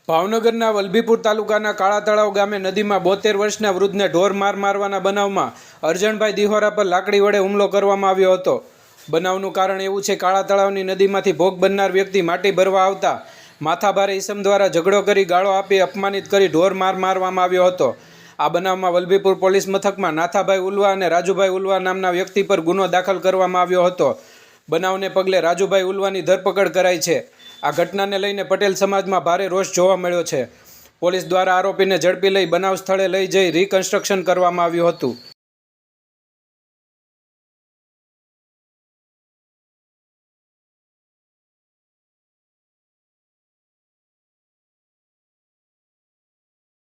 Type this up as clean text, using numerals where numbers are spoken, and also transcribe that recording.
ભાવનગરના વલભીપુર તાલુકાના કાળા તળાવ ગામે નદીમાં 72 વર્ષના વૃદ્ધને ઢોર મારવાના બનાવમાં અરજણભાઈ દિહોરા પર લાકડી વડે હુમલો કરવામાં આવ્યો હતો। બનાવનું કારણ એવું છે, કાળા તળાવની નદીમાંથી ભોગ બનનાર વ્યક્તિ માટી ભરવા આવતા માથાભારે ઈસમ દ્વારા ઝઘડો કરી ગાળો આપી અપમાનિત કરી ઢોર મારવામાં આવ્યો હતો। આ બનાવમાં વલભીપુર પોલીસ મથકમાં નાથાભાઈ ઉલવા અને રાજુભાઈ ઉલવા નામના વ્યક્તિ પર ગુનો દાખલ કરવામાં આવ્યો હતો। બનાવને પગલે રાજુભાઈ ઉલવાની ધરપકડ કરાઈ છે। આ ઘટનાને લઈને પટેલ સમાજમાં ભારે રોષ જોવા મળ્યો છે। પોલીસ દ્વારા આરોપીને ઝડપી લઈ બનાવ સ્થળે લઈ જઈ રિકન્સ્ટ્રક્શન કરવામાં આવ્યું હતું।